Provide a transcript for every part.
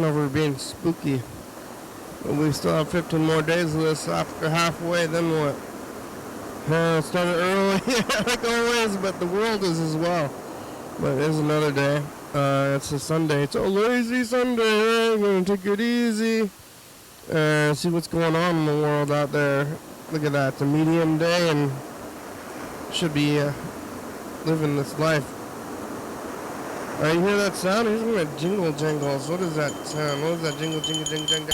over being spooky. But we still have 15 more days of this. After halfway, then what? It started early, like always, but the world is as well. But it is another day. It's a Sunday. It's a lazy Sunday. I'm going to take it easy. See what's going on in the world out there. Look at that. It's a medium day and should be living this life. You hear that sound? Here's my jingle jingles. What is that sound? What is that jingle jingle jingle jingle jingle?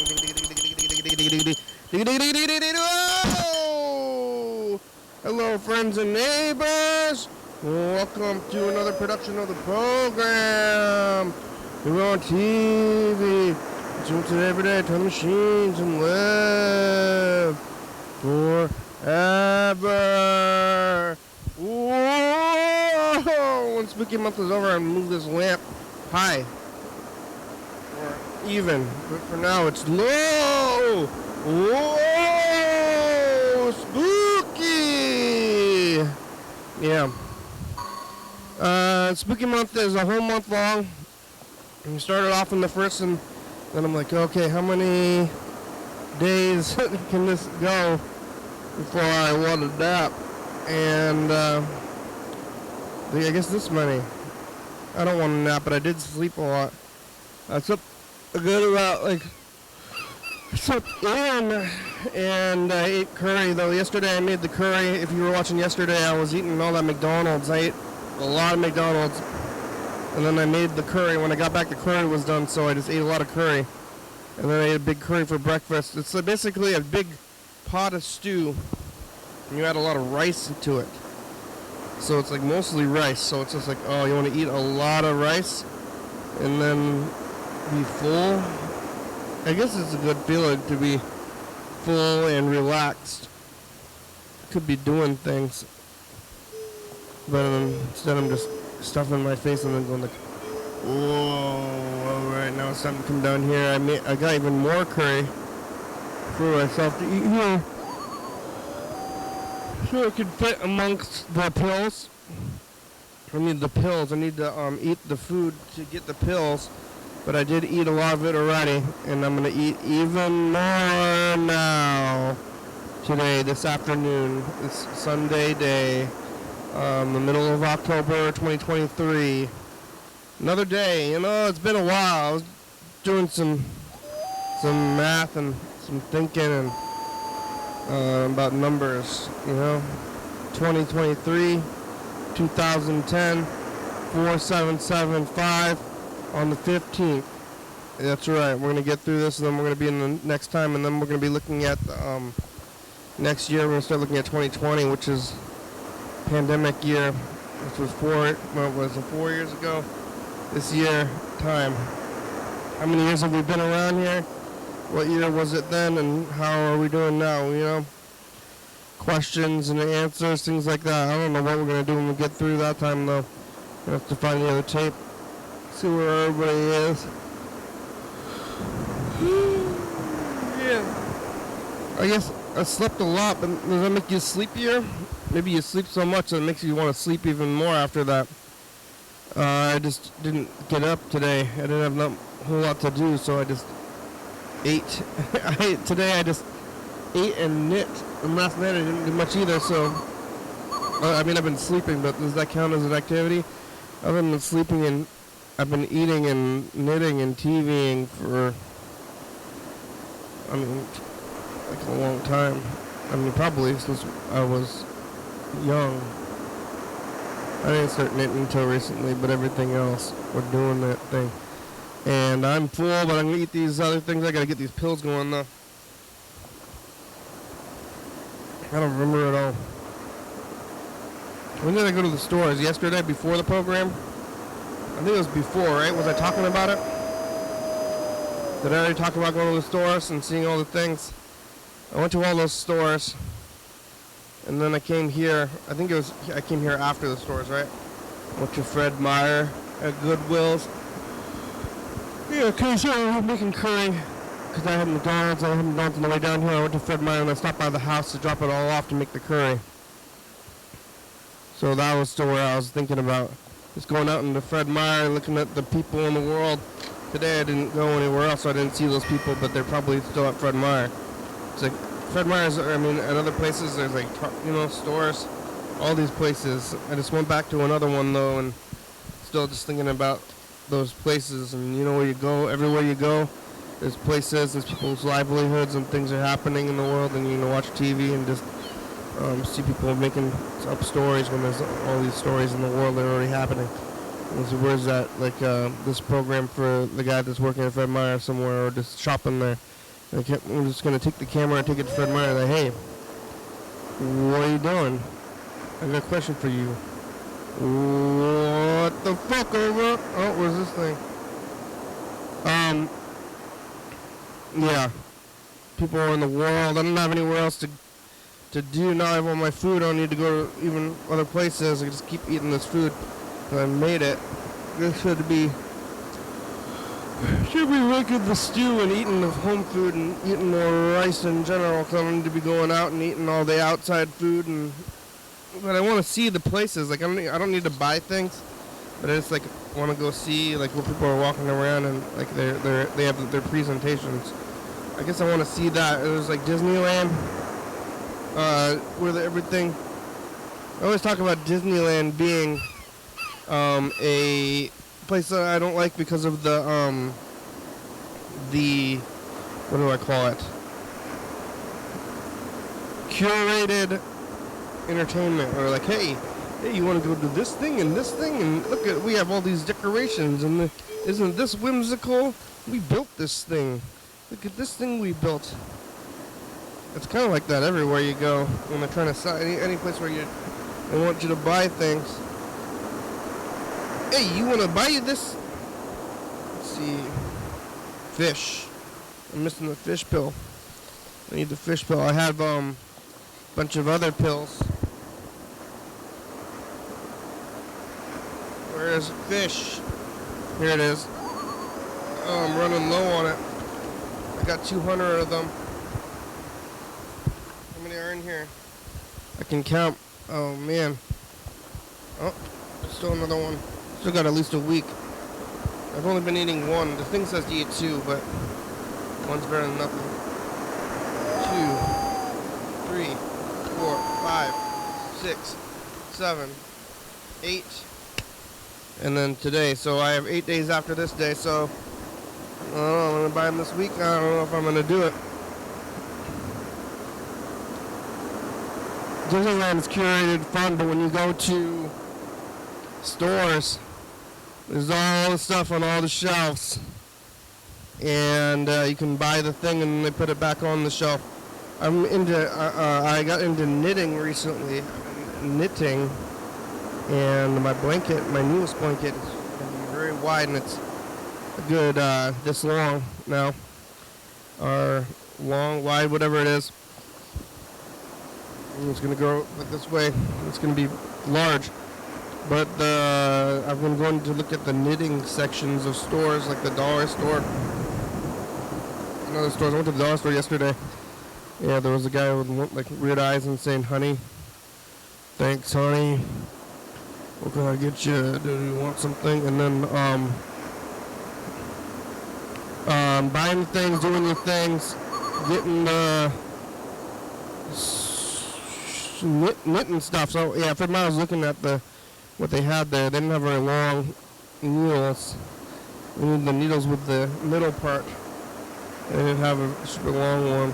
Oh! Hello, friends and neighbors. Welcome to another production of the program. We're on TV. Tune in every day, turn machines and live forever. Whoa! When spooky month is over, I move this lamp high or even, but for now it's low. Whoa! Spooky. Yeah. Spooky month is a whole month long. We started off in the first, and then I'm like, okay, how many days can this go before I want to nap? And I guess this many. I don't want to nap, but I did sleep a lot. I slept a good about I slept in, and I ate curry. Though yesterday I made the curry. If you were watching yesterday, I was eating all that McDonald's. I ate a lot of McDonald's, and then I made the curry. When I got back, the curry was done, so I just ate a lot of curry. And then I ate a big curry for breakfast. It's basically a big pot of stew, and you add a lot of rice to it. So it's like mostly rice. So it's just like, oh, you want to eat a lot of rice and then be full? I guess it's a good feeling to be full and relaxed. Could be doing things. But instead I'm just stuffing my face and then going like, whoa, alright, now it's time to come down here. I got even more curry for myself to eat here. So it can fit amongst the pills. I need the pills. I need to eat the food to get the pills. But I did eat a lot of it already. And I'm going to eat even more now. Today, this afternoon. It's Sunday day. The middle of October 2023. Another day. You know, it's been a while. I was doing some math and some thinking and about numbers, you know. 2023, 2010, 4775 on the 15th. That's right. We're going to get through this, and then we're going to be in the next time, and then we're going to be looking at the, next year. We're going to start looking at 2020, which is pandemic year, which was 4 years ago. This year, time. How many years have we been around here? What year was it then, and how are we doing now, you know? Questions and answers, things like that. I don't know what we're going to do when we get through that time, though. We have to find the other tape, see where everybody is. Yeah. I guess I slept a lot, but does that make you sleepier? Maybe you sleep so much that it makes you want to sleep even more after that. I just didn't get up today. I didn't have a whole lot to do, so I just ate. Today I just ate and knit, and last night I didn't do much either, so I mean, I've been sleeping, but does that count as an activity? I've been sleeping, and I've been eating and knitting and TVing for, I mean, like a long time. I mean, probably since I was young. I didn't start knitting until recently, but everything else, we're doing that thing. And I'm full, but I'm going to eat these other things. I got to get these pills going, though. I don't remember at all. When did I go to the stores? Yesterday, before the program? I think it was before, right? Was I talking about it? Did I already talk about going to the stores and seeing all the things? I went to all those stores. And then I came here. I think I came here after the stores, right? Went to Fred Meyer at Goodwill's. Yeah, okay, so I'm making curry. Because I had McDonald's. I had McDonald's on the way down here. I went to Fred Meyer and I stopped by the house to drop it all off to make the curry. So that was still where I was thinking about. Just going out into Fred Meyer and looking at the people in the world today I didn't go anywhere else, so I didn't see those people, but they're probably still at Fred Meyer. It's like Fred Meyer's, I mean, at other places there's like, stores, all these places. I just went back to another one though, and still just thinking about those places. And where you go, everywhere you go, there's places, there's people's livelihoods, and things are happening in the world, and you watch TV and just see people making up stories when there's all these stories in the world that are already happening. And so where's that, like this program for the guy that's working at Fred Meyer somewhere, or just shopping there. I'm just going to take the camera and take it to Fred Meyer, like, hey, what are you doing? I got a question for you. What the fuck over? Oh, where's this thing? Yeah. People in the world. I don't have anywhere else to do. Now I have all my food. I don't need to go to even other places. I just keep eating this food. I made it. This should be making the stew and eating the home food and eating more rice in general. Because I don't need to be going out and eating all the outside food. But I want to see the places. Like I don't need to buy things. But I just like want to go see like where people are walking around and like they have their presentations. I guess I want to see that. There's like Disneyland, where everything. I always talk about Disneyland being a place that I don't like because of the what do I call it? Curated entertainment, or like, hey, you want to go to this thing, and look at, we have all these decorations, and isn't this whimsical? We built this thing. Look at this thing we built. It's kind of like that everywhere you go when they're trying to sell any place where they want you to buy things. Hey, you want to buy this? Let's see. Fish. I'm missing the fish pill. I need the fish pill. I have a bunch of other pills. Where is fish? Here it is. Oh, I'm running low on it. I got 200 of them. How many are in here? I can count. Oh, man. Oh, still another one. Still got at least a week. I've only been eating one. The thing says to eat two, but one's better than nothing. 2, 3, 4, 5, 6, 7, 8. And then today. So I have 8 days after this day, so I don't know, I'm going to buy them this week. I don't know if I'm going to do it. Disneyland is curated fun, but when you go to stores, there's all the stuff on all the shelves. And you can buy the thing and they put it back on the shelf. I got into knitting recently. Knitting. And my blanket, my newest blanket, is going to be very wide, and it's a good this long now, or long, wide, whatever it is. And it's going to go like this way. It's going to be large. But I've been going to look at the knitting sections of stores, like the dollar store. Another stores. I went to the dollar store yesterday. Yeah, there was a guy with like weird eyes and saying, "Honey, thanks, honey. What can I get you? Do you want something?" And then buying things, doing your things, getting knitting stuff. So yeah, Fred Meyer was looking at what they had there. They didn't have very long needles. We need the needles with the middle part. They didn't have a super long one.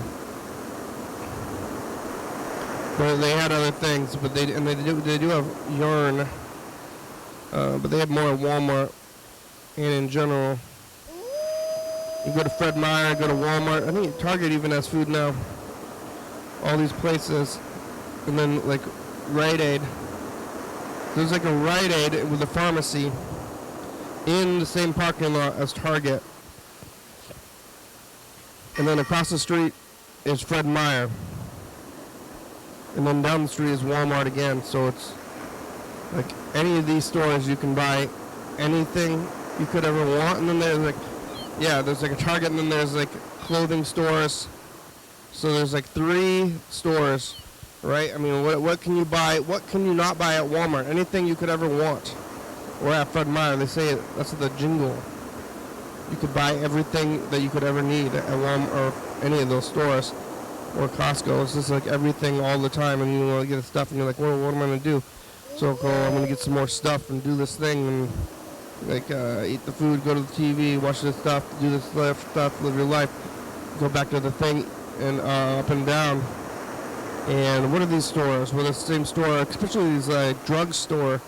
But they had other things. But they do have yarn. But they have more at Walmart and in general. You go to Fred Meyer, go to Walmart. I think Target even has food now. All these places. And then like Rite Aid. There's like a Rite Aid with a pharmacy in the same parking lot as Target. And then across the street is Fred Meyer. And then down the street is Walmart again. So it's like any of these stores you can buy anything you could ever want. And then there's like, yeah, there's like a Target, and then there's like clothing stores. So there's like 3 stores, right? I mean, what can you buy? What can you not buy at Walmart? Anything you could ever want. Or at Fred Meyer, they say it, that's the jingle. you could buy everything that you could ever need at Walmart or any of those stores or Costco. It's just like everything all the time, and you want to get stuff, and you're like, what am I going to do? So I'm going to get some more stuff and do this thing, and like eat the food, go to the TV, watch this stuff, do this stuff, live your life, go back to the thing, and up and down. And what are these stores? Well, the same store, especially these drug store.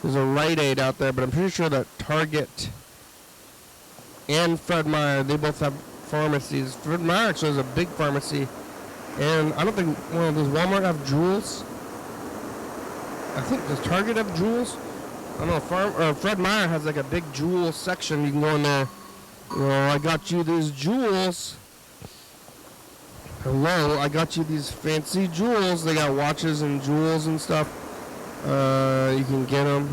There's a Rite Aid out there, but I'm pretty sure that Target and Fred Meyer, they both have pharmacies. Fred Meyer actually has a big pharmacy, and I don't think, well, does Walmart have Jewels? I think, does Target have Jewels? I don't know, Fred Meyer has like a big Jewel section. You can go in there, I got you these jewels. Hello, I got you these fancy jewels. They got watches and jewels and stuff. You can get them.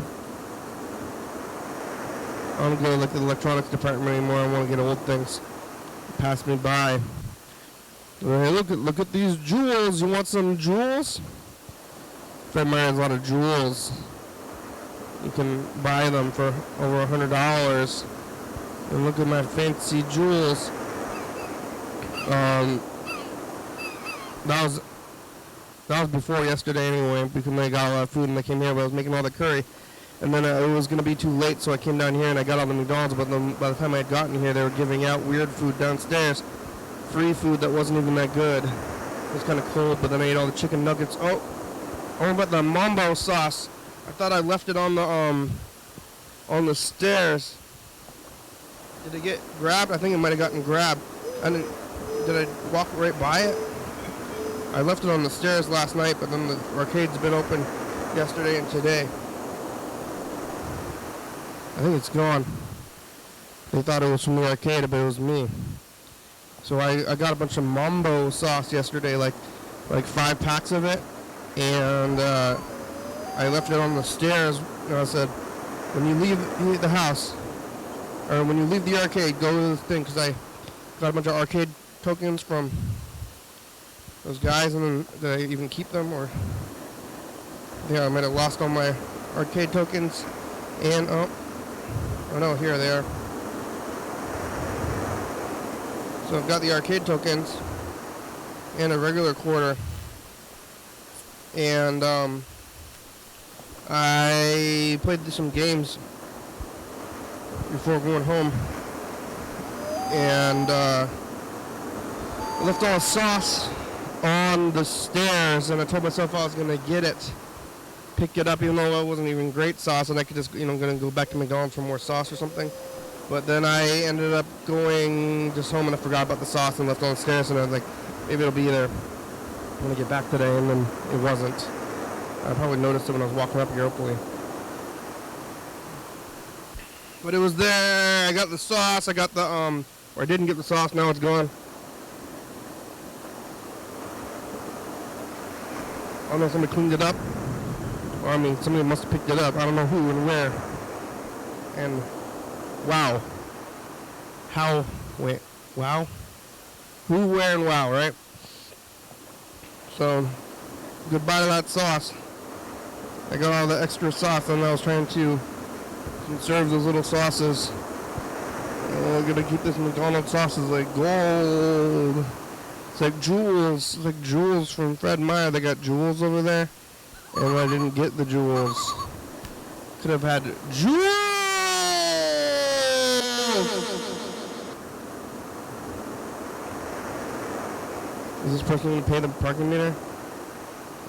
I don't go to like the electronics department anymore. I want to get old things. Pass me by. Hey, look at these jewels. You want some jewels? Fred Meyer has a lot of jewels. You can buy them for over $100. And look at my fancy jewels. That was before yesterday anyway, because I got a lot of food and I came here, but I was making all the curry. And then it was going to be too late, so I came down here and I got all the McDonald's, but then by the time I had gotten here, they were giving out weird food downstairs. Free food that wasn't even that good. It was kind of cold, but then I ate all the chicken nuggets. Oh, about the mambo sauce. I thought I left it on the stairs. Did it get grabbed? I think it might have gotten grabbed. Did I walk right by it? I left it on the stairs last night, but then the arcade's been open yesterday and today. I think it's gone. They thought it was from the arcade, but it was me. So I got a bunch of mambo sauce yesterday, like 5 packs of it, and I left it on the stairs. And I said, when you leave the house, or when you leave the arcade, go to this thing, because I got a bunch of arcade tokens from those guys, and then did I even keep them? Or yeah, I might have lost all my arcade tokens. And oh no, here they are. So I've got the arcade tokens and a regular quarter, and I played some games before going home, and I left all the sauce on the stairs, and I told myself I was going to pick it up, even though it wasn't even great sauce, and I could just, going to go back to McDonald's for more sauce or something. But then I ended up going just home, and I forgot about the sauce and left it on the stairs, and I was like, maybe it'll be there when I get back today, and then it wasn't. I probably noticed it when I was walking up here, hopefully. But it was there. I got the sauce. I got the, or I didn't get the sauce. Now it's gone. I don't know if somebody cleaned it up. Or, I mean, somebody must have picked it up. I don't know who and where. And, wow. How, wait, wow? Who, where, and wow, right? So, goodbye to that sauce. I got all the extra sauce, and I was trying to conserve those little sauces. I'm gonna keep this McDonald's sauces like gold. It's like jewels. It's like jewels from Fred Meyer. They got jewels over there, and I didn't get the jewels. Could have had jewels. Is this person gonna pay the parking meter?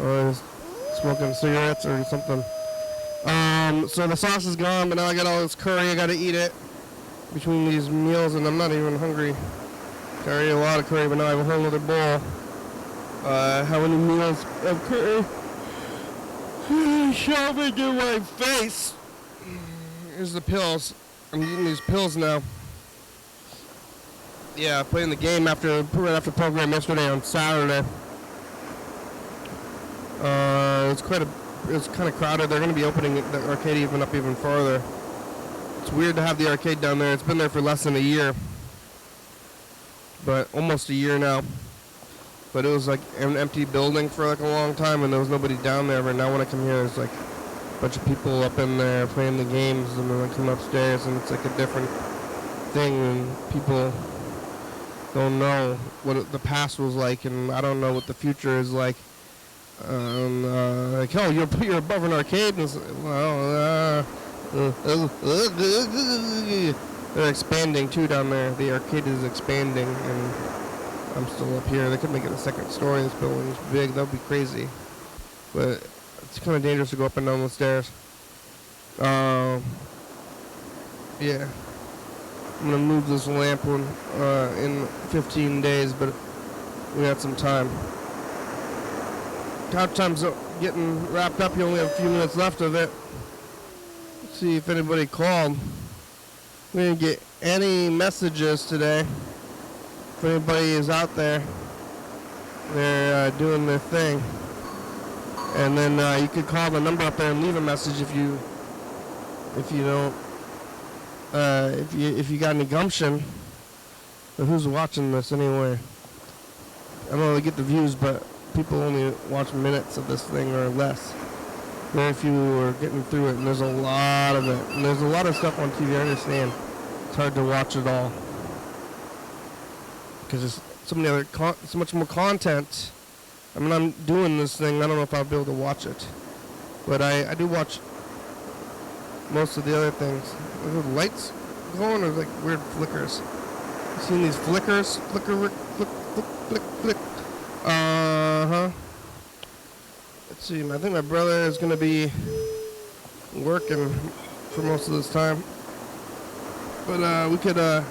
Or is smoking cigarettes or something? So the sauce is gone, but now I got all this curry. I gotta eat it between these meals, and I'm not even hungry. I ate a lot of curry, but now I have a whole other bowl. How many meals of curry? Shoving in my face. Here's the pills. I'm eating these pills now. Yeah, playing the game right after the program yesterday on Saturday. It's kind of crowded. They're going to be opening the arcade even farther. It's weird to have the arcade down there. It's been there for less than a year, but almost a year now. But it was like an empty building for like a long time, and there was nobody down there. But now when I come here, there's like a bunch of people up in there playing the games, and then I come upstairs, and it's like a different thing, and people don't know what the past was like, and I don't know what the future is like. Like, oh, you're above an arcade, and it's, well, they're expanding too down there. The arcade is expanding, and I'm still up here. They could make it a second story. This building is big. That would be crazy, but it's kind of dangerous to go up and down the stairs. Yeah. I'm gonna move this lamp one in 15 days, but we got some time. Couch time's getting wrapped up. You only have a few minutes left of it. Let's see if anybody called. We didn't get any messages today. If anybody is out there, they're doing their thing. And then you could call the number up there and leave a message if you don't. If you got any gumption. But who's watching this anyway? I don't know they get the views, but people only watch minutes of this thing or less. Very few are getting through it, and there's a lot of it. And there's a lot of stuff on TV, I understand. It's hard to watch it all. Because there's so much more content. I mean, I'm doing this thing, I don't know if I'll be able to watch it. But I do watch most of the other things. Are the lights going, or like weird flickers? You seen these flickers? Flicker, flick, flick, flick, flick. Let's see, I think my brother is going to be working for most of this time. But we could, I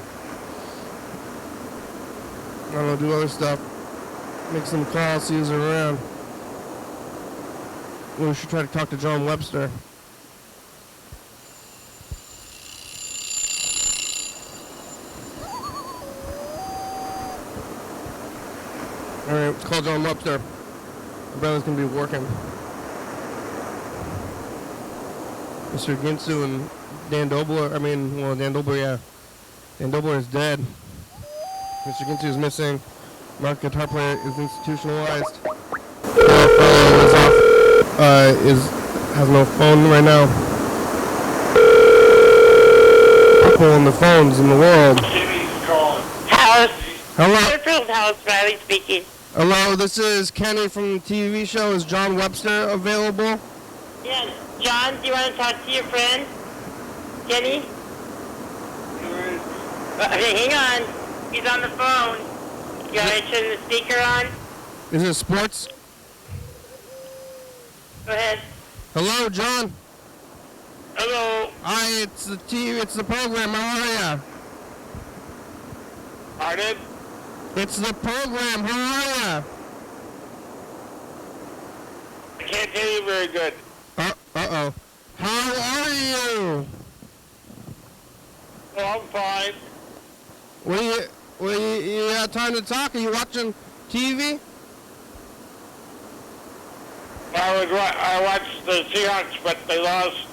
don't know, do other stuff. Make some calls, see who's around. We should try to talk to John Webster. Alright, let's call John Webster. My brother's gonna be working. Mr. Ginsu and Dan Dobler, Dan Dobler, yeah. Dan Dobler is dead. Mr. Ginsu is missing. Mark, guitar player, is institutionalized. Has no phone right now. People on the phones in the world. House. Hello. House, Riley speaking. Hello, this is Kenny from the TV show. Is John Webster available? Yes. John, do you want to talk to your friend? Kenny? Okay, hang on. He's on the phone. You want to turn the speaker on? Is it sports? Go ahead. Hello, John. Hello. Hi, it's the TV. It's the program. How are ya? Pardon? It's the program. How are ya? I can't hear you very good. Uh-oh. How are you? Oh, I'm fine. You got time to talk? Are you watching TV? I watched the Seahawks, but they lost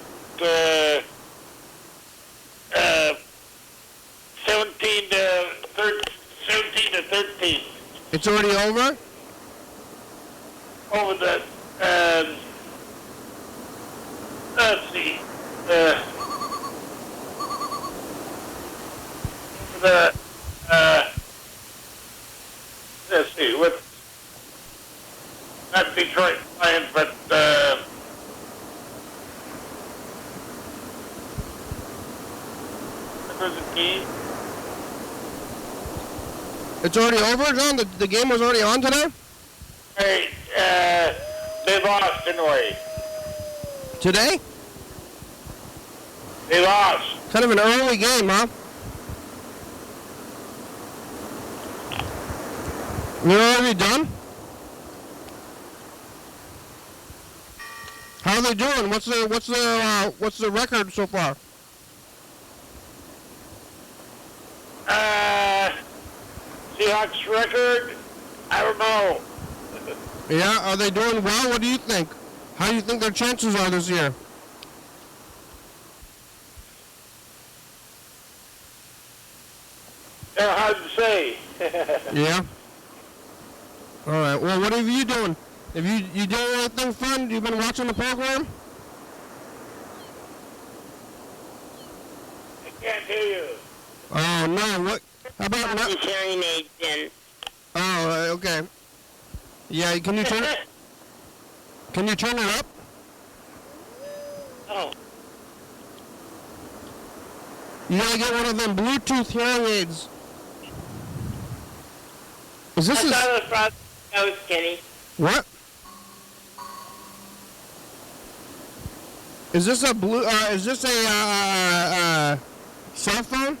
17 to 13. It's already over? Over the let's see. Let's see, with not Detroit Lions, but what was the team? It's already over, John? The game was already on today? Hey, they lost anyway. Today? They lost. Kind of an early game, huh? You're already done? How are they doing? What's the record so far? Seahawks record? I don't know. Yeah, are they doing well? What do you think? How do you think their chances are this year? They're hard to say. Yeah. All right. Well, what have you doing? Have you doing anything fun? You been watching the program? I can't hear you. Oh, no, what? How about Put now? his hearing aids in. Oh, okay. Yeah, can you turn it? Can you turn it up? Oh, You gotta get one of them Bluetooth hearing aids. Is this I thought it was probably nose, Kenny. what? Is this a is this a cell phone?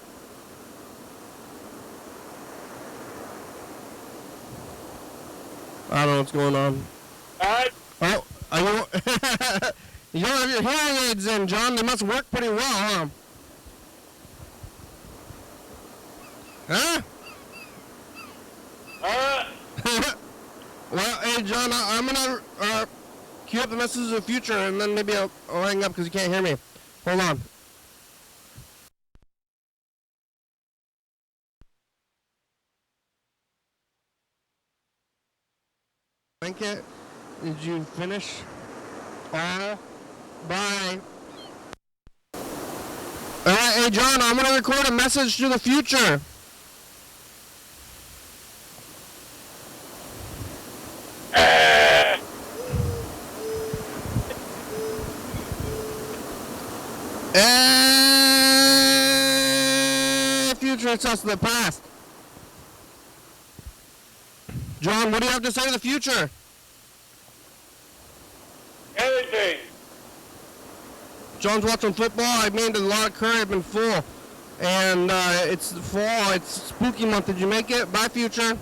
I don't know what's going on. Alright, Oh, are you? You don't have your hearing aids in, John. They must work pretty well, huh? Huh? alright. Well, hey, John, I'm gonna queue up the messages of the future, and then maybe I'll hang up because you can't hear me. Hold on. Blanket, did you finish? All? Bye. Alright, hey, John, I'm gonna record a message to the future. Future is just the past. John, what do you have to say to the future? Everything. John's watching football. I made a lot of curry. I've been full. And it's fall. It's spooky month. Did you make it? Bye, future.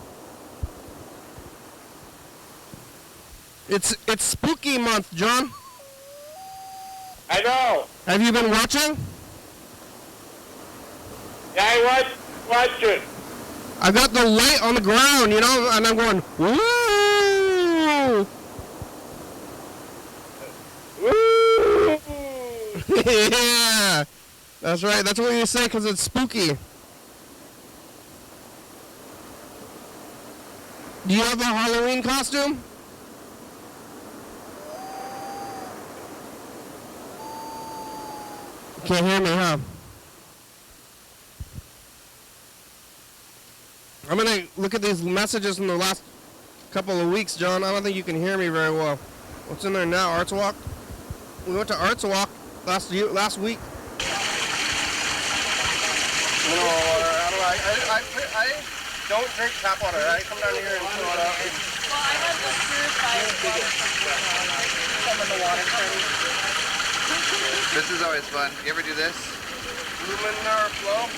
It's spooky month, John. I know. Have you been watching? Yeah, I watched it. I got the light on the ground, you know, and I'm going, woo! Woo! Yeah, that's right. That's what you say because it's spooky. Do you have a Halloween costume? Can't hear me, huh? I'm gonna look at these messages from the last couple of weeks, John. I don't think you can hear me very well. What's in there now? Arts Walk? We went to Arts Walk last week. Mineral water. I don't drink tap water. I come down here and fill it up. Well, I had the purified water some of the water turns. This is always fun. You ever do this? Luminar flow.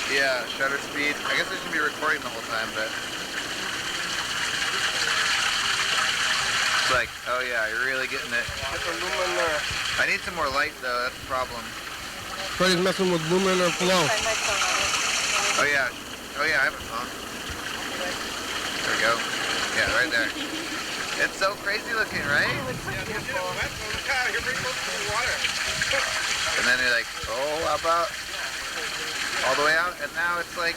Yeah, shutter speed. I guess I should be recording the whole time, but it's like, oh yeah, you're really getting it. It's a luminar. I need some more light though, that's the problem. Freddie's messing with Luminar Flow. I might phone on it. Oh yeah, I have a phone. There we go. Yeah, right there. It's so crazy looking, right? Look out, you're pretty close to the water. And then you're like, oh, how about all the way out? And now it's like,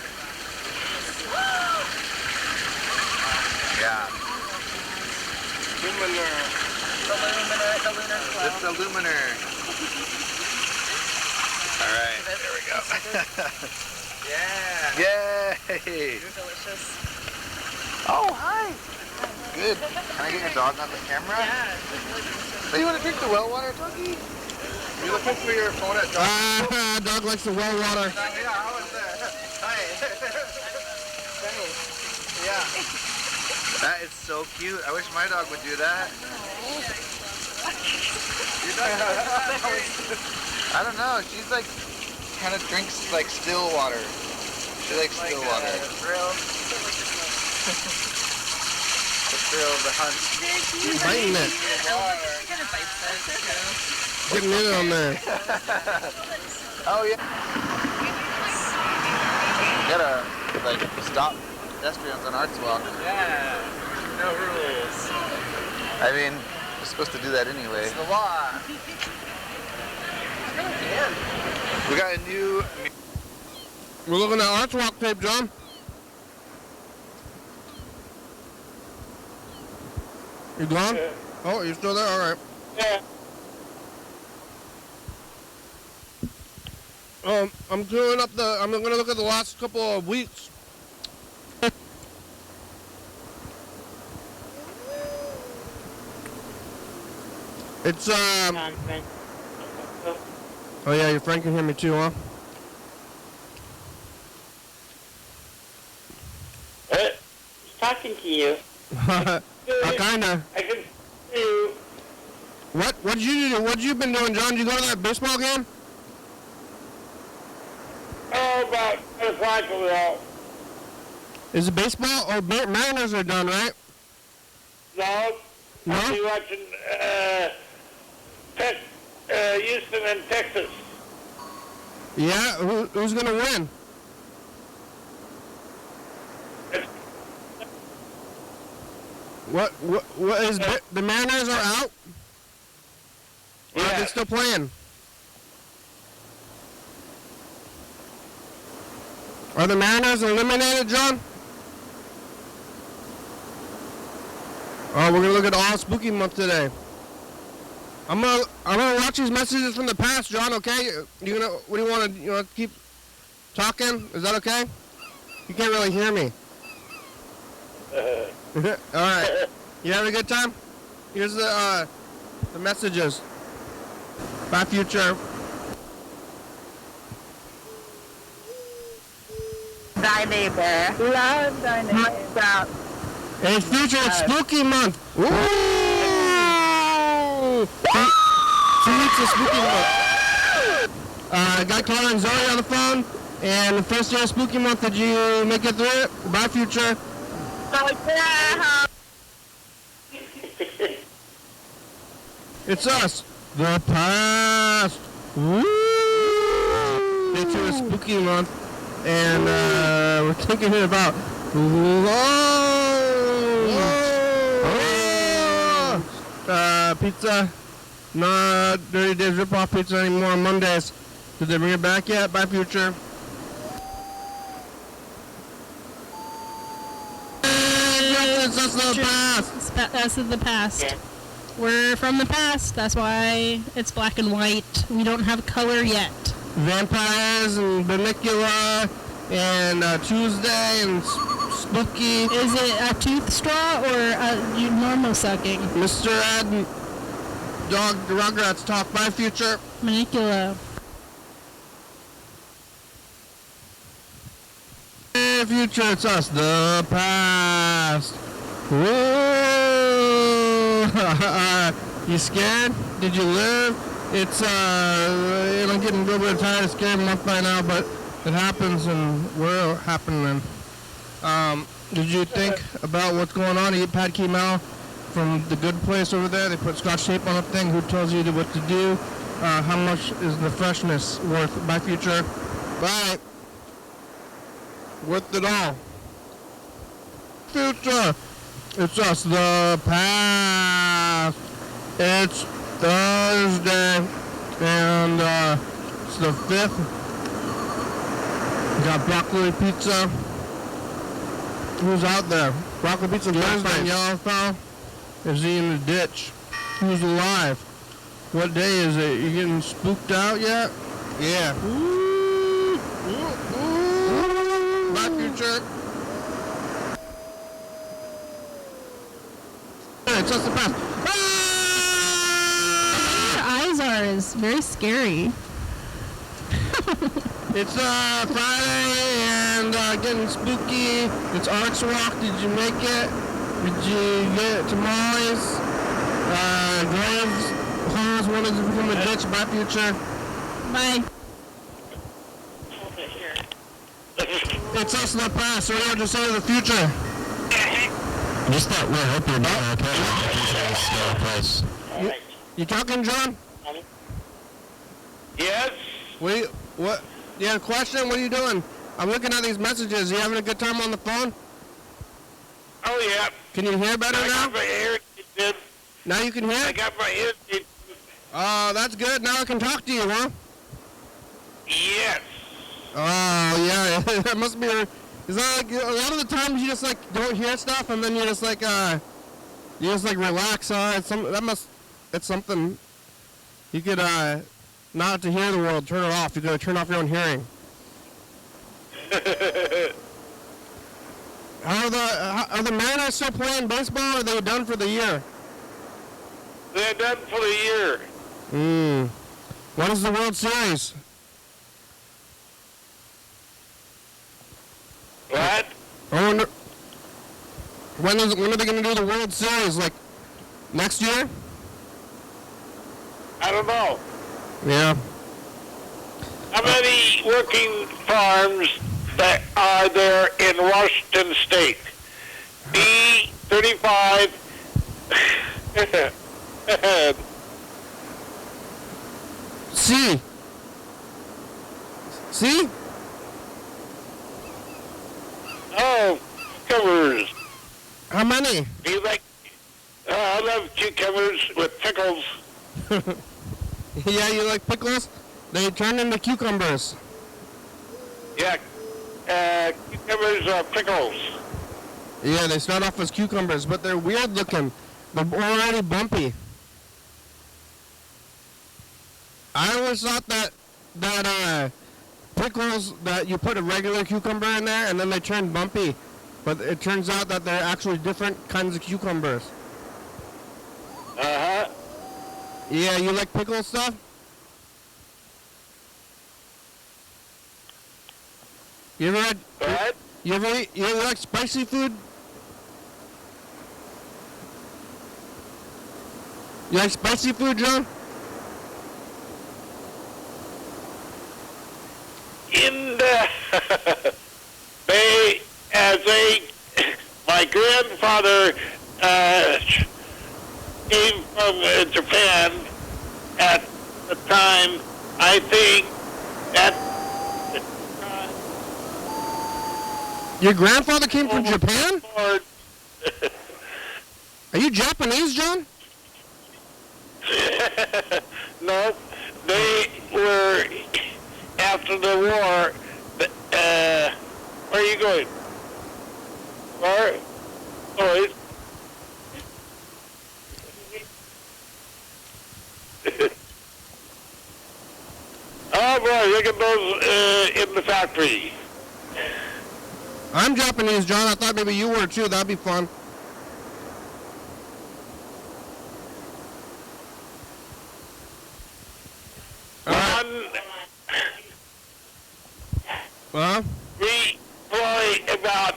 yeah. Luminar. The lunar flow. It's the luminar. All right, there we go. Yeah. Yay! You're delicious. Oh, hi. Good. Can I get your dog on the camera? Yeah, it's really delicious. So you want to drink the well water, doggy? You looking for your phone at dog? Dog likes the well water. Yeah, how is that? Hi. Penny. Yeah. That is so cute. I wish my dog would do that. Your dog. I don't know. She's like, kind of drinks like still water. She likes still water. Thrill. The thrill of the hunt. Biting it. She kind of bites it, too. Getting in on there. Oh yeah. You gotta like stop pedestrians on Arts Walk. Yeah. No rules. I mean, you're supposed to do that anyway. It's the law. We got a new. We're looking at Arts Walk tape, John. You gone? Yeah. Oh, you're still there? All right. Yeah. I'm doing up I'm gonna look at the last couple of weeks. It's Conference. oh yeah, your friend can hear me too, huh? He's talking to you. Kinda. I can see you. What did you do? What you been doing, John? Did you go to that baseball game? Oh, about 10 o'clock we all. Is it baseball? Oh, Mariners are done, right? No. No? I'll be watching Houston and Texas. Yeah. Who's gonna win? What is the Mariners are out? Or are they still playing? Are the Mariners eliminated, John? Oh, we're gonna look at all spooky month today. I'm gonna watch these messages from the past, John. Okay? What do you want to? You want to keep talking? Is that okay? You can't really hear me. All right. You having a good time? Here's the messages. Bye, future. Thy neighbor. Love thy neighbor. Hey, future, it's spooky month. Ooh! 2 weeks of spooky month. I got Connor and Zoe on the phone, and the first day of spooky month, did you make it through it? Bye, future. It's us, the past. Woo! Day 2 is spooky month, and we're thinking about pizza. Not Dirty Dave's Rip-Off Pizza anymore on Mondays. Did they bring it back yet? Bye, future. It's us, the past. Us of the past. Yeah. We're from the past. That's why it's black and white. We don't have color yet. Vampires and Benicula and Tuesday and Spooky. Is it a tooth straw or normal sucking? Mr. Ed and Dog the Rugrats talk. Bye, future. Manicula. Hey, future, it's us, the past. Woo! You scared? Did you live? It's I'm getting a little bit tired of scary month by now, but it happens and we're happening. Did you think about what's going on? You Pat Kemal from the good place over there. They put scotch tape on a thing. Who tells you what to do? How much is the freshness worth? Bye, future. Bye. Worth it all. Future. It's us, the past. It's Thursday, and it's the 5th. We got broccoli pizza. Who's out there? Broccoli pizza Thursday. Yellowfell. Is he in the ditch? Who's alive? What day is it? You getting spooked out yet? Yeah. Ooh. Ooh. Ooh. Bye, future. It's us, the past. Your eyes are is very scary. It's Friday and getting spooky. It's Arts Walk. Did you make it? Did you get tamales? Graves, Hans wanted to become a ditch. Bye, future. Bye. It's us in the past. So we're just say the future. Just that we hope you're doing okay. You talking, John? Yes? What? You have a question? What are you doing? I'm looking at these messages. You having a good time on the phone? Oh, yeah. Can you hear better I now? got my ear. Now you can hear? I got my ear. Oh, that's good. Now I can talk to you, huh? Yes. Oh, yeah. That must be... Is that like... A lot of the times you just, like, don't hear stuff, and then you just, like, relax, huh? It's something... You could, not to hear the world, turn it off. You gotta turn off your own hearing. Are the Mariners still playing baseball, or are they done for the year? They're done for the year. What is the World Series? What? I wonder, when are they going to do the World Series? Like next year? I don't know. Yeah. How many working farms that are there in Washington State? B, 35. C. C? Oh, cucumbers. How many? Do you like? I love cucumbers with pickles. Yeah, you like pickles? They turn into cucumbers. Yeah, cucumbers are pickles. Yeah, they start off as cucumbers, but they're weird looking. They're already bumpy. I always thought that pickles, that you put a regular cucumber in there and then they turn bumpy. But it turns out that they're actually different kinds of cucumbers. Uh-huh. Yeah, you like pickle stuff? You ever had... What? You ever like spicy food? You like spicy food, John? In the my grandfather came from Japan at the time. I think that Your grandfather came from Japan? Lord, Are you Japanese, John? no, they were after the war. Where are you going? Where? Oh, oh boy, look at those in the factory. I'm Japanese, John. I thought maybe you were too. That'd be fun. We play about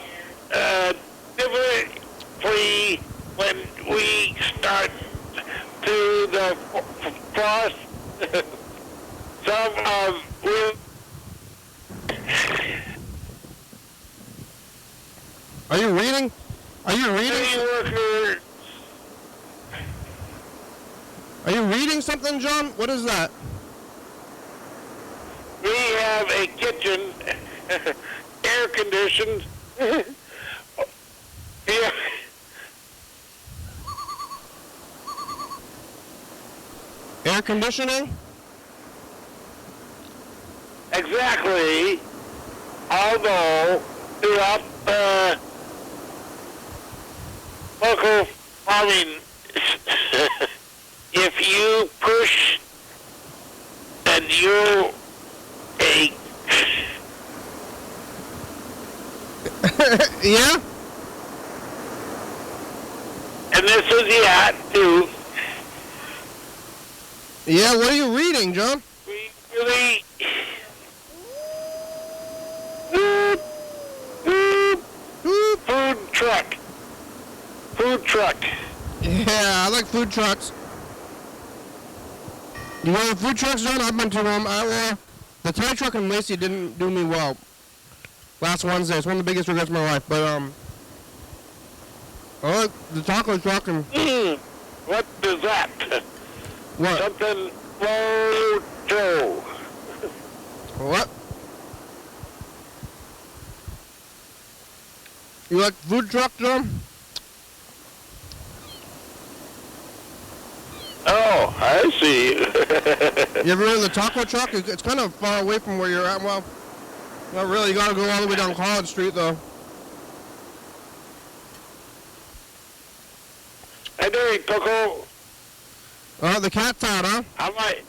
differently when we start to the frost. Some of Are you reading? Are you reading? workers. Are you reading something, John? What is that? We have a kitchen, air conditioned. Yeah. Air conditioning? Exactly. Although throughout local farming, if you push, then you a Yeah? and this is the hat too. Yeah, what are you reading, John? We really food truck. Yeah, I like food trucks. You know the food trucks, John? I've been to them. The Thai truck in Lacey didn't do me well last Wednesday. It's one of the biggest regrets of my life. But I like the taco truck and What is that? what? Something Joe. What? You like food truck, John? Oh, I see. You ever been in the taco truck? It's kind of far away from where you're at. Well, not really. You gotta go all the way down College Street, though. I do eat Coco. Oh, the cat's out, huh? I might.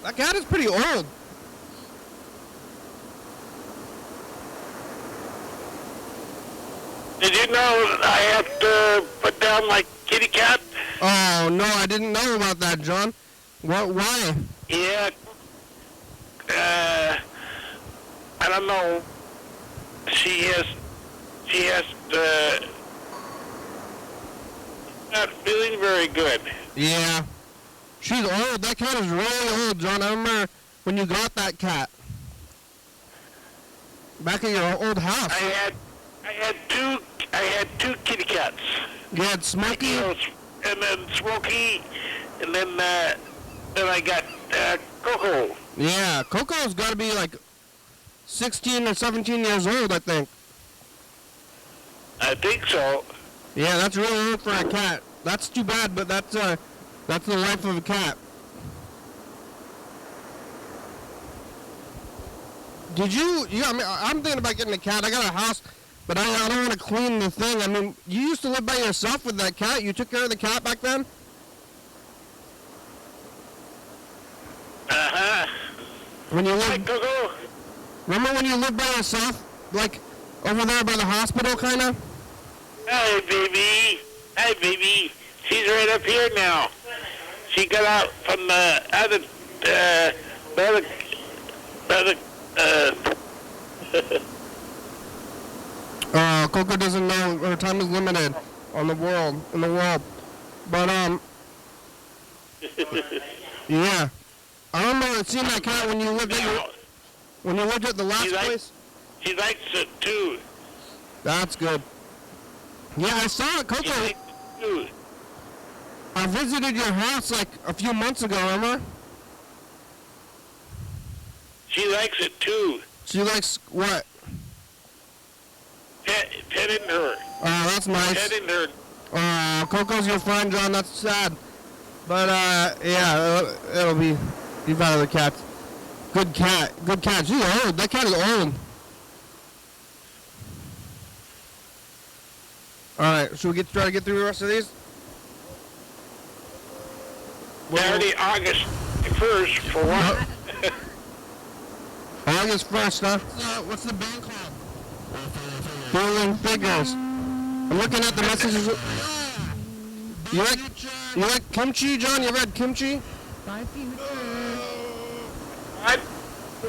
That cat is pretty old. Did you know I have to put down my kitty cat? Oh, no, I didn't know about that, John. What? Why? Yeah. I don't know. She has, not feeling very good. Yeah. She's old. That cat is really old, John. I remember when you got that cat. Back at your old house. I had two kitty cats. You had Smokey? You know, and then Smokey, and then I got Coco. Yeah, Coco's got to be like 16 or 17 years old, I think. I think so. Yeah, that's really old for a cat. That's too bad, but that's the life of a cat. Did you? Yeah, I mean, I'm thinking about getting a cat. I got a house, but I don't want to clean the thing. I mean, you used to live by yourself with that cat. You took care of the cat back then? Uh-huh. When you Hi, lived, Coco. remember when you lived by yourself, like over there by the hospital, kind of? Hi, baby. Hi, baby. She's right up here now. She got out from the other, Coco doesn't know her time is limited in the world. But, yeah. I remember seeing that cat when you lived at the last place. She likes it too. That's good. Yeah, I saw it, Coco. She likes it too. I visited your house like a few months ago, remember? She likes it too. She likes what? Petting her. Oh, that's nice. Petting her. Coco's your friend, John. That's sad. But, yeah, it'll be... You've had other cats. Good cat. Good cat. She's old. That cat is old. Alright, should we try to get through the rest of these? Saturday, August 1st, for what? August 1st, huh? What's the band called? Rolling Figures. I'm looking at the messages. You like kimchi, John? You ever had kimchi? What?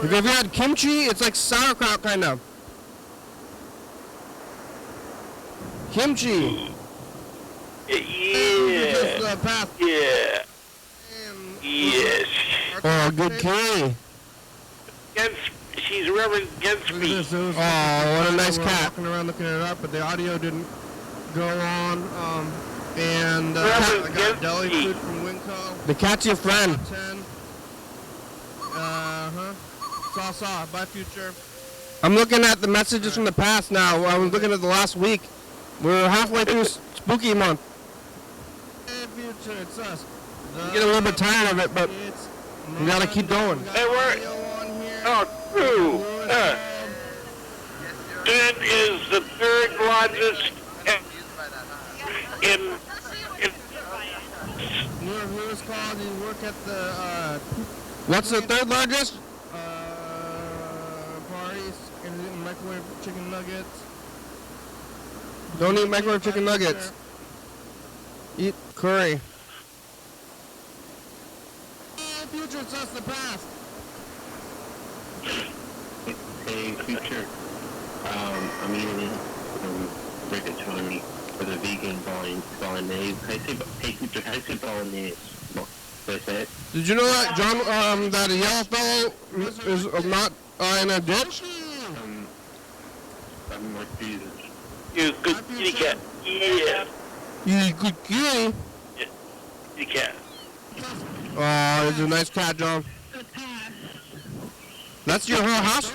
Have you ever had kimchi? It's like sauerkraut, kind of. Kimchi. Yeah. Yeah. Yes. Oh, good curry. She's reverend against me. Oh, what a nice cat. Walking around looking it up, but the audio didn't go on. I got deli food from Winco. The cat's your friend. 10. Saw. Bye, future. I'm looking at the messages from the past now. I was looking at the last week. We're halfway through spooky month. Hey, future, it's us. You get a little bit tired of it, but you gotta keep going. Hey, true. It is the third largest in Who is called? You work at the what's the third largest? Parties and microwave chicken nuggets. Don't eat microwave chicken nuggets. Eat curry. Future, it's us, the past. Hey, future. I'm eating rigatoni for the vegan bolognese. Hey, future, how do you say bolognese? What is it? Did you know that, John, that a yellow fellow is not in a ditch? I'm like Jesus. you good kitty cat. Yeah. You good kitty. Yeah. Kitty cat. Oh, it's a nice cat, John. That's your whole house?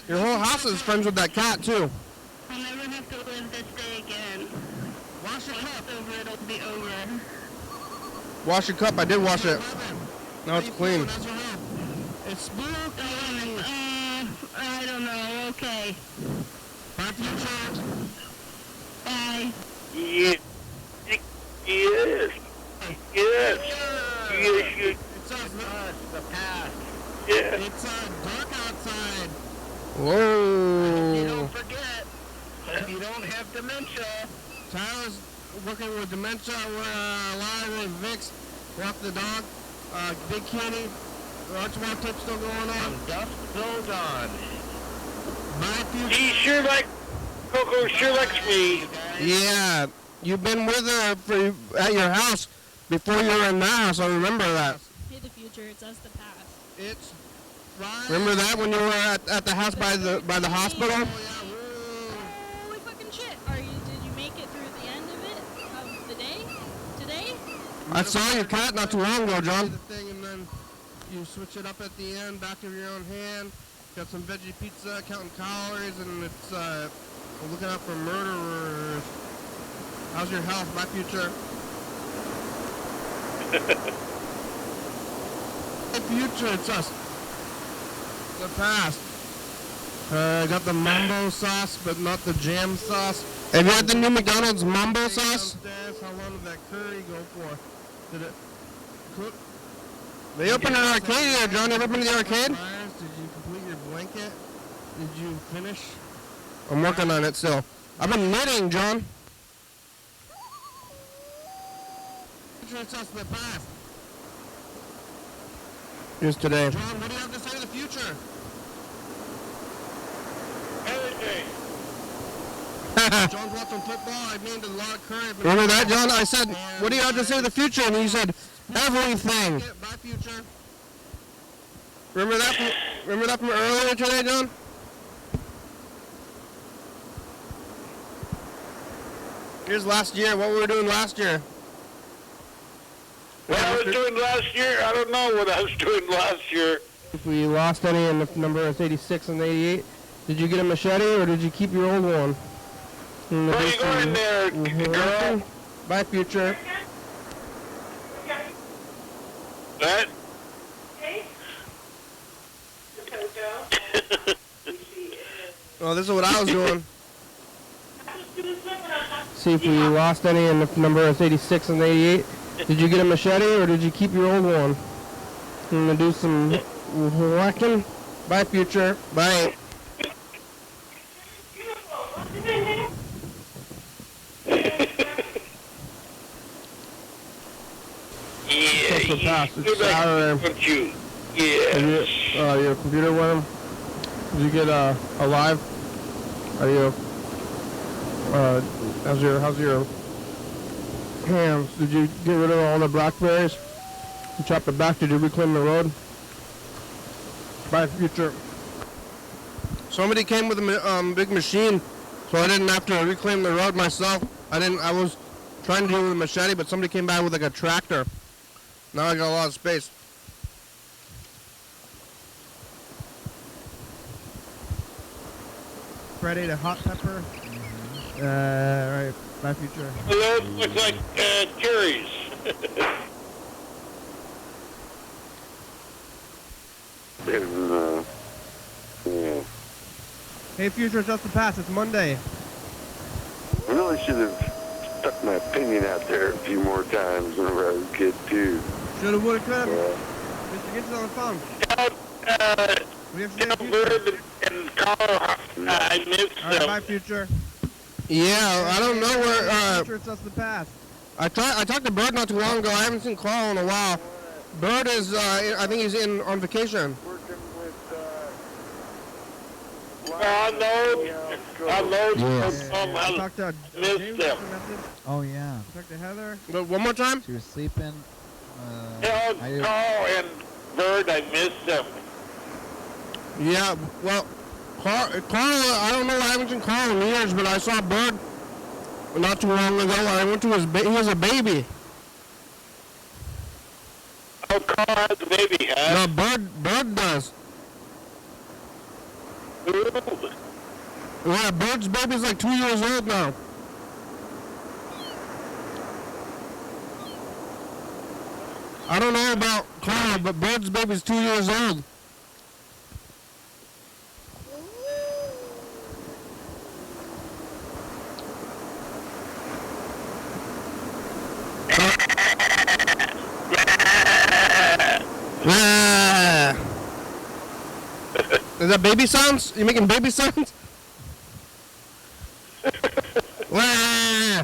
Your whole house is friends with that cat, too. I'll never have to live this day again. Wash your cup. It's over, it'll be over. Wash your cup. I did wash it. Now it's clean. It's spooky. I don't know. Okay. Bye, future. Bye. Yeah. Yes. Yes. Yes. It's us, the past. Whoa. You don't forget. You don't have dementia. Tyler's working with dementia. We're live with Vix. Walk the dog. Big Kitty. Archibald tip still going on. Dusk till dawn. My future. He sure like Coco sure likes me. Yeah, you've been with her at your house before you were in that house. I remember that. Hey, the future, it's us the past. It's Friday. Remember that when you were at the house by the hospital? Holy fucking shit. Did you make it through the end of it? Of the day? Today? I saw your cat not too long ago, John. The thing, and then you switch it up at the end, back of your own hand. Got some veggie pizza, counting calories, and it's we're looking out for murderers. How's your health, my future? The future, it's us. The past. Got the mambo sauce, but not the jam sauce. Have you had the new McDonald's mambo sauce? Downstairs. How long did that curry go for? Did it cook? They opened an arcade here, John. Ever been to the arcade? Did you complete your blanket? Did you finish? I'm working on it still. I've been knitting, John. It's us the past. Here's today. John, what do you have to say to the future? Everything. John's watching football. I named a lot of curry. Remember that, John? I said, what do you have to say to the future? And he said, everything. Bye, future. Remember that from earlier today, John? Here's last year. What we were doing last year. What I was doing last year? I don't know what I was doing last year. If we lost any in the number is 86 and 88, did you get a machete or did you keep your old one? Where are you going there, girl? Bye, future. What? Oh, this is what I was doing. See if we lost any in the number is 86 and 88. Did you get a machete or did you keep your old one? I'm gonna do some whacking. Bye, future. Bye. Yeah, the past. It's you're like, Saturday. don't you? Yeah. Your computer worm? Did you get alive? Are you? How's your hands? Did you get rid of all the blackberries? You chopped it back. Did you reclaim the road? Bye, future. Somebody came with a big machine, so I didn't have to reclaim the road myself. I was trying to do it with a machete, but somebody came by with like a tractor. Now I got a lot of space. Fred ate a hot pepper. Right. Bye, future. Those look like cherries. Yeah. Hey, future, it's just the past. It's Monday. Really should have stuck my opinion out there a few more times whenever I was a kid, too. Shoulda, woulda, coulda. Yeah. Mr. Gitz is on the phone. We have to Tell Bird and Carl I missed All right, them. bye, future. Yeah, I don't know where. Future, it's just the past. I talked to Bird not too long ago. I haven't seen Carl in a while. Bird is, I think he's on vacation. Working with, Unload. I talked to Missed James, them. Oh yeah, I talked to Heather. But one more time? she was sleeping. Tell I- Carl and Bird I missed them. Yeah, well, Carl, I don't know, I haven't seen Carl in years, but I saw Bird not too long ago. I went to he has a baby. Oh, Carl has a baby, huh? No, Bird does. Ooh. Yeah, Bird's baby's like 2 years old now. I don't know about Carl, but Bird's baby's 2 years old. Ah. Is that baby sounds? You making baby sounds? Wah!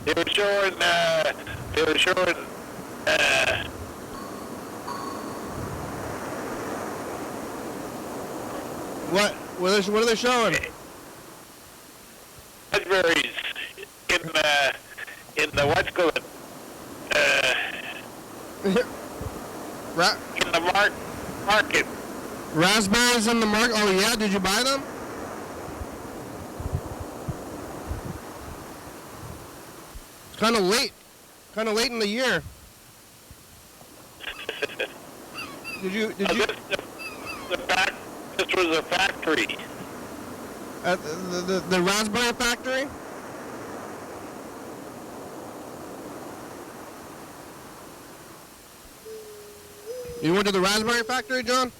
They were showing, What? What are they showing? raspberries in the what's called in the market. Raspberries in the market? Oh yeah, did you buy them? It's kind of late in the year. Did you? This was a factory. At the raspberry factory? You went to the raspberry factory, John?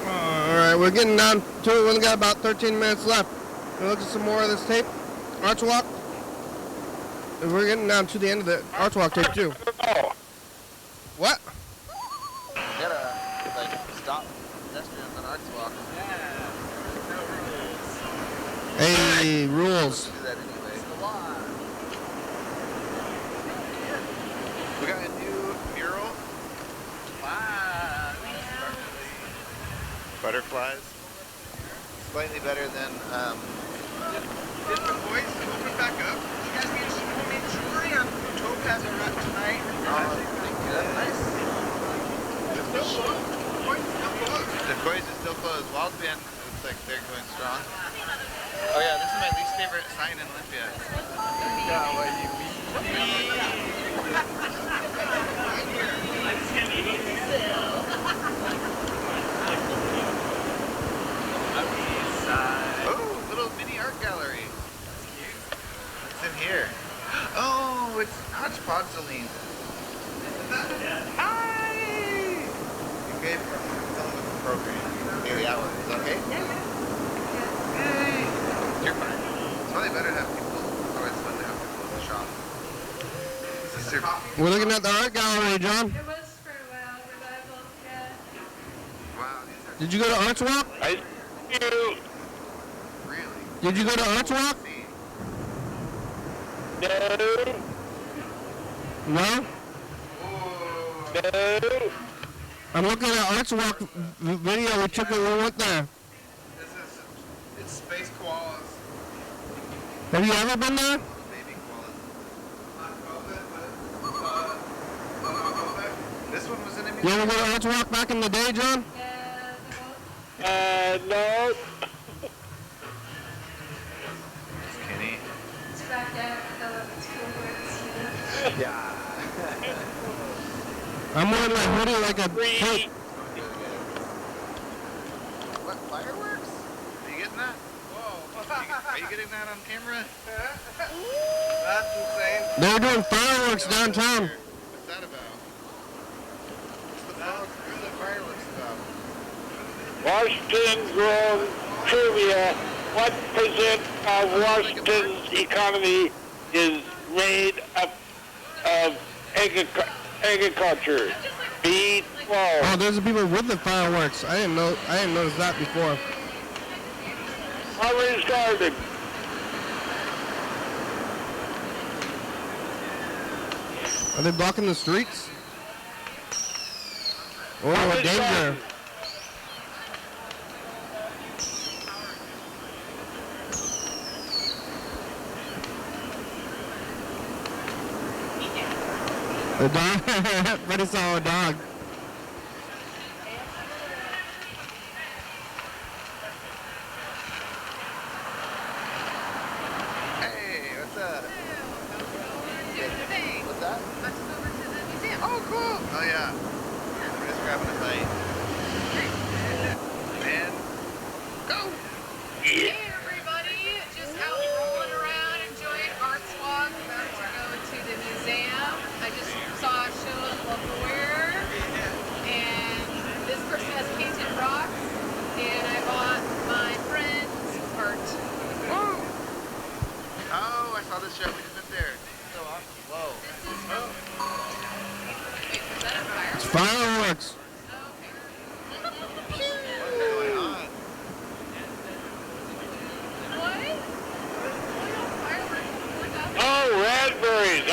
Alright, we're getting down to it. We only got about 13 minutes left. We'll look at some more of this tape. Arch walk. And we're getting down to the end of the arch walk tape too. What? You gotta, like, stop pedestrians on arch walk. Hey, rules. Do that anyway. We got a new mural. Wow. Butterflies. Slightly better than, Did the voice open back up? You guys get homemade jewelry on Topaz or not tonight? thank you. That's nice. It's still closed. The Koi's is still closed. Wildman looks like they're going strong. Oh yeah, this is my least favorite sign in Olympia. Oh, little mini art gallery. That's cute. What's in here? Oh, it's Hodgepodge Celine. Hi! You gave someone with the program. Daily hour. Is that okay? Hey! You're fine. It's probably better to have people, or it's fun to have people in the shop. Is this your coffee? We're looking at the art gallery, John. It was for a while, revival, yeah. Wow, these are Did you go to Arch Walk? I do. really Did you go to Arch Walk? see. No. No? No. I'm looking at Arch Walk video we took when we went there. It's space koalas. Have you ever been there? Baby koalas. Not COVID, but not COVID. This one was in a You museum. ever go to Arch Walk back in the day, John? Yeah, they're both No. Kenny. it's back out of school works, Yeah. I'm wearing my hoodie like a Free. cape. What, fireworks? Are you getting that? Are you getting that on camera? That's insane. They were doing fireworks downtown. What's that about? What's the fireworks about? Washington grown trivia. What percent of Washington's economy is made up of agriculture? B, 12. Oh, there's the people with the fireworks. I didn't notice that before. Already started. Are they blocking the streets? Oh, danger. A dog? Buddy saw a dog. Hey, what's up? What's that? I took over to the museum. Oh, cool. Oh, yeah. We're just grabbing a bite. And go. Hey everybody, just out rolling around, enjoying Arts Walk, about to go to the museum. I just saw a show of local wear.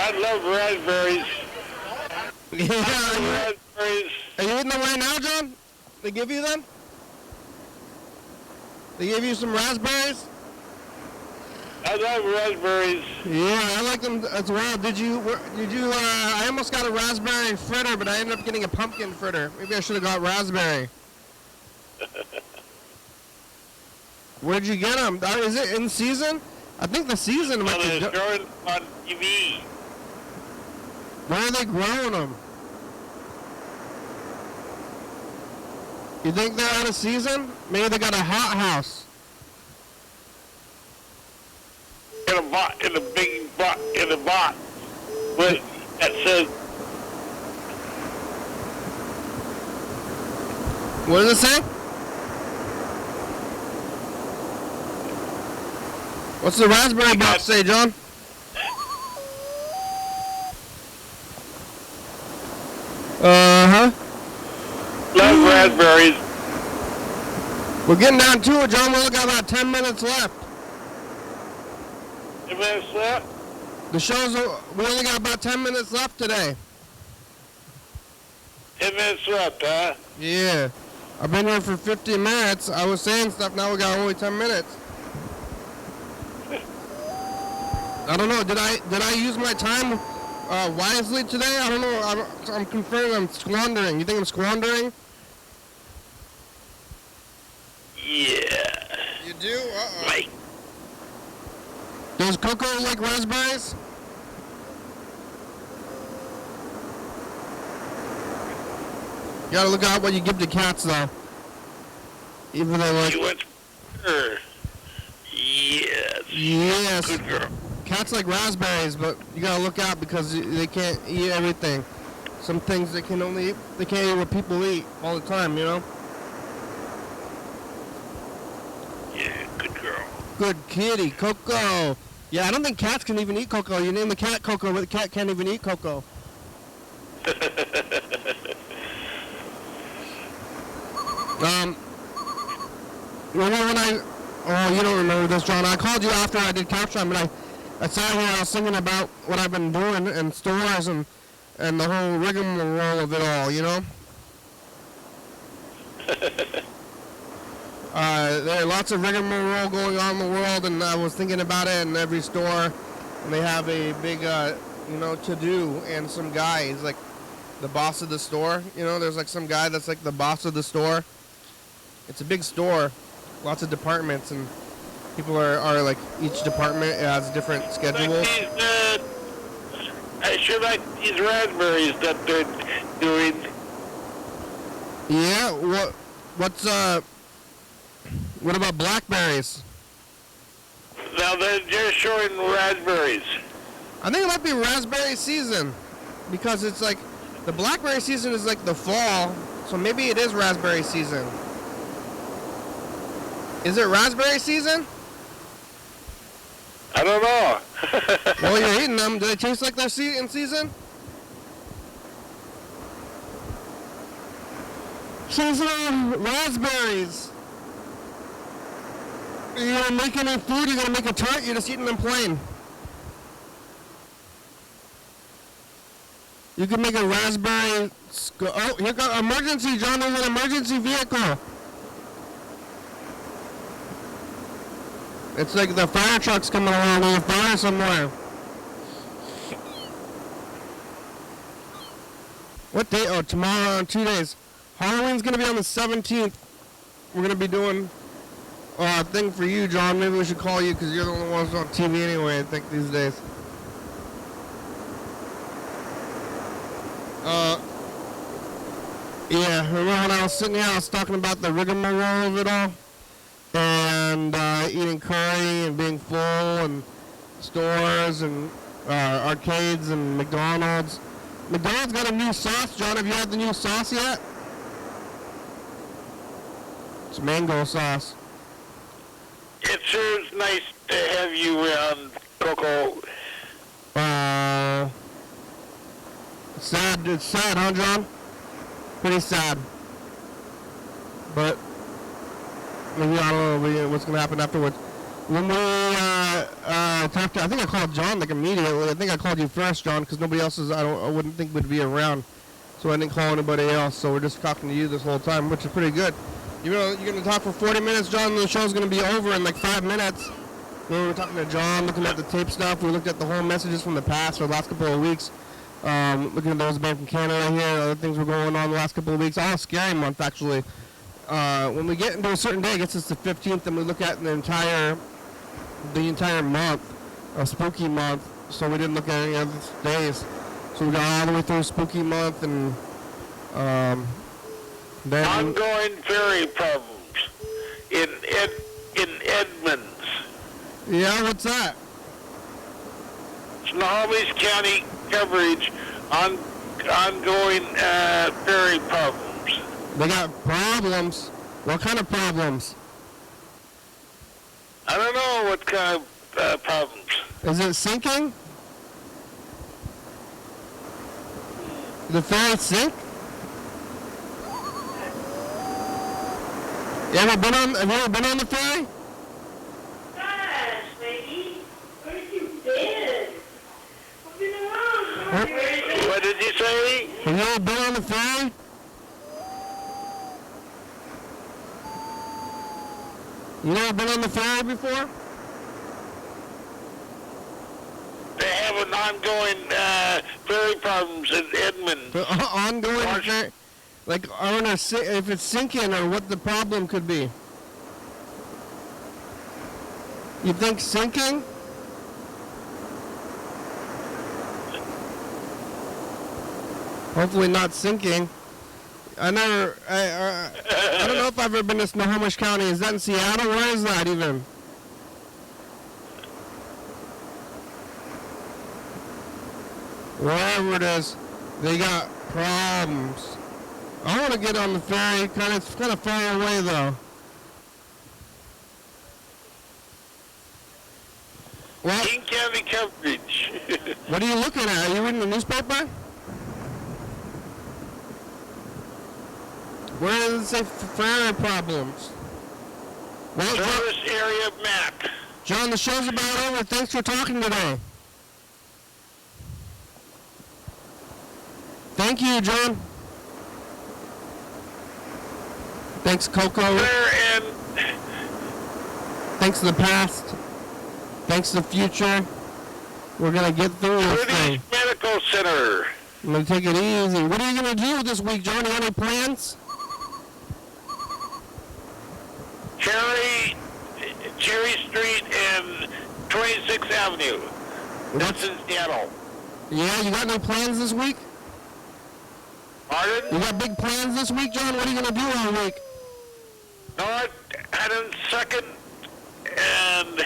I love raspberries. Yeah. Raspberries. Are you eating them right now, John? They give you them? They gave you some raspberries? I love raspberries. Yeah, I like them as well. I almost got a raspberry fritter, but I ended up getting a pumpkin fritter. Maybe I should have got raspberry. Where'd you get them? Is it in season? I think the season might be... They're showing on TV. Where are they growing them? You think they're out of season? Maybe they got a hot house. In a big box, with that says, What does it say? What's the raspberry box say, John? Uh-huh. love raspberries. We're getting down to it, John. We only got about 10 minutes left. 10 minutes left? We only got about 10 minutes left today. 10 minutes left, huh? Yeah. I've been here for 50 minutes. I was saying stuff, now we got only 10 minutes. I don't know. Did I use my time wisely today? I don't know. I'm confirming I'm squandering. You think I'm squandering? Yeah. You do? Uh-oh. Like, Does Coco like raspberries? You gotta look out what you give to cats, though. Even though, like... you went to her. Yes. Yes. Good girl. Cats like raspberries, but you gotta look out because they can't eat everything. Some things they can't eat what people eat all the time, you know? Yeah, good girl. Good kitty, Coco. Yeah, I don't think cats can even eat Coco. You name the cat Coco, but the cat can't even eat Coco. You don't remember this, John. I called you after I did Capture Time, and I sat here and I was thinking about what I've been doing in stores and the whole rigmarole of it all, you know? There are lots of rigmarole going on in the world, and I was thinking about it in every store, and they have a big, to-do, and some guy, he's like the boss of the store, you know? There's like some guy that's like the boss of the store. It's a big store, lots of departments, and people are like, each department has different schedules. I sure like these raspberries that they're doing. Yeah, what about blackberries? Now they're just showing raspberries. I think it might be raspberry season, because it's like, the blackberry season is like the fall, so maybe it is raspberry season. Is it raspberry season? I don't know. Well, you're eating them. Do they taste like they're in season? Seasonal raspberries. You gonna make any food? You gonna make a tart? You're just eating them plain. You can make a raspberry. Oh, here got emergency, John. There's an emergency vehicle. It's like the fire truck's coming along. There's a fire somewhere. What day? Oh, tomorrow, 2 days. Halloween's going to be on the 17th. We're going to be doing a thing for you, John. Maybe we should call you because you're the only ones on TV anyway, I think, these days. Yeah, remember when I was sitting here, I was talking about the rigmarole of it all? And eating curry and being full and stores and arcades and McDonald's. McDonald's got a new sauce, John. Have you had the new sauce yet? It's mango sauce. It sure is nice to have you around, Coco. Sad. It's sad, huh, John? Pretty sad. But maybe I don't know what's going to happen afterwards. when we talked to, I think I called John like immediately. I think I called you first, John, because nobody else is. I wouldn't think would be around, so I didn't call anybody else. So we're just talking to you this whole time, which is pretty good. You know, you're gonna talk for 40 minutes, John. The show's gonna be over in like 5 minutes. We were talking to John, looking at the tape stuff. We looked at the whole messages from the past or the last couple of weeks. Looking at those bands from Canada here, other things were going on the last couple of weeks. All scary month, actually. When we get into a certain day, it gets us to 15th, and we look at the entire month, a spooky month. So we didn't look at any other days. So we got all the way through spooky month, and then ongoing ferry problems in Edmonds. Yeah, what's that? Snohomish County coverage on ongoing ferry problems. They got problems. What kind of problems? I don't know what kind of problems. Is it sinking? The ferry sink? Have you ever been on the ferry? Gosh, baby, where have you been? I've been around. What did you say? Have you ever been on the ferry? You never been on the ferry before? They have an ongoing ferry problems in Edmonds. Ongoing ferry? Like, I don't know if it's sinking or what the problem could be. You think sinking? Hopefully not sinking. I don't know if I've ever been to Snohomish County. Is that in Seattle? Where is that even? Wherever it is, they got problems. I want to get on the ferry. It's kind of far away though. What? King County coverage. What are you looking at? Are you reading the newspaper? Where does it say ferry problems? Well, Service area map. John, the show's about over. Thanks for talking today. Thank you, John. Thanks, Coco. And thanks to the past. Thanks to the future. We're going to get through this thing. British Medical Center. I'm going to take it easy. What are you going to do this week, John? You got any plans? Cherry Street and 26th Avenue. That's in Seattle. Yeah, you got any plans this week? Pardon? You got big plans this week, John? What are you going to do all week? North and 2nd and...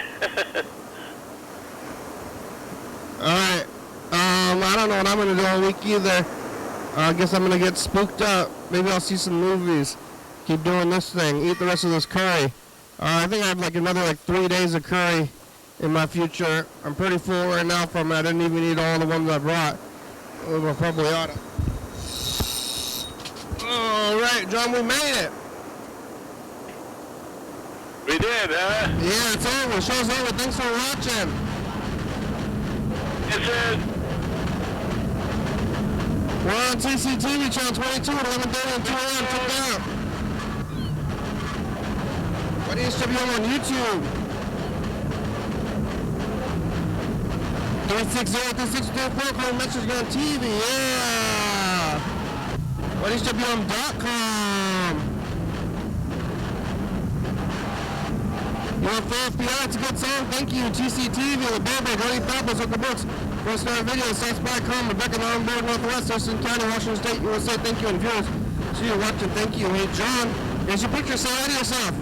Alright. I don't know what I'm going to do all week either. I guess I'm going to get spooked up. Maybe I'll see some movies. Keep doing this thing. Eat the rest of this curry. I think I have like another 3 days of curry in my future. I'm pretty full right now from it. I didn't even eat all the ones I brought. I probably ought to. Alright, John, we made it. We did, huh? Yeah, it's over. Show's over. Thanks for watching. It says... We're on TCTV channel 22 at 11:30 and 2 a.m. Check it out. YDHWM on YouTube. 360-364 message on TV. Yeah. YDHWM.com. You want for FBI? It's a good song. Thank you. TCTV, The Burbank, Honey Fabulous, Uncle Brooks, One Star Video, South Spy.com, Rebecca on board Northwest, Thurston County, Washington State, USA. Thank you, and viewers. See you watching. Thank you. Hey, John, here's your picture. Say hi to yourself.